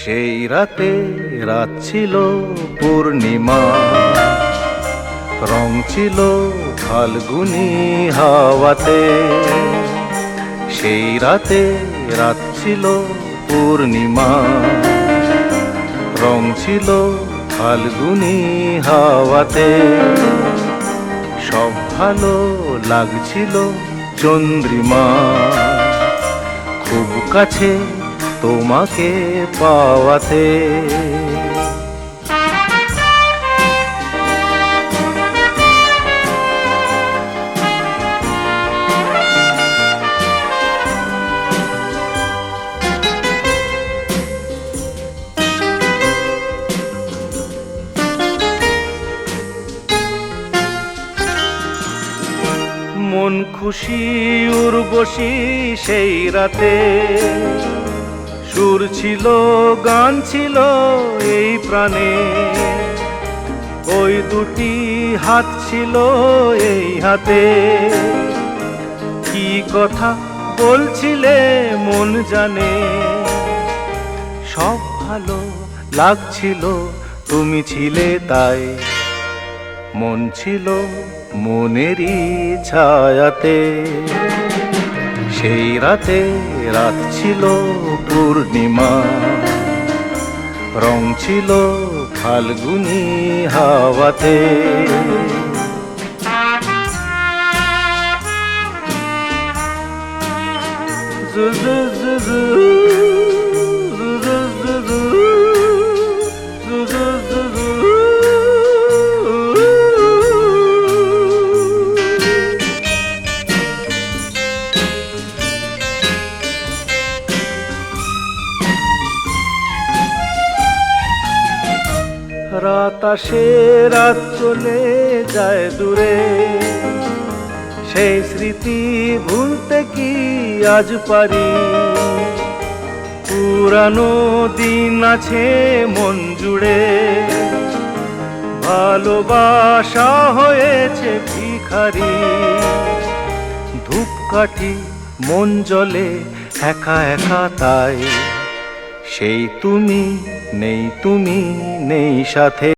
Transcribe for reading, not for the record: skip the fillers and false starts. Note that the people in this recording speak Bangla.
সেই রাতে রাত ছিল পূর্ণিমা, রং ছিল ফাল্গুনি হাওয়াতে। সেই রাতে রাত ছিল পূর্ণিমা, রং ছিল ফাল্গুনি হাওয়াতে। সব ভালো লাগছিল চন্দ্রিমা, খুব কাছে তোমাকে পাওয়াতে। মন খুশি উর্বশী সেই রাতে, সুর ছিল গান ছিল এই প্রাণে। ওই দুটি হাত ছিল এই হাতে, কি কথা বলছিলে মন জানে। সব ভালো লাগছিল তুমি ছিলে তাই, মন ছিল মনেরই ছায়াতে। সেই রাতে রাত ছিল পূর্ণিমা, রং ছিল ফাল্গুনি হাওয়াতে। রাত আসে রাত চলে যায় দূরে, সেই স্মৃতি ভুলতে কি আজ পারি। পুরানো দিন আছে মন জুড়ে, ভালোবাসা হয়েছে ভিখারি। ধূপকাঠি মন জ্বলে একা একা তাই, সেই তুমি নেই, তুমি নেই সাথে।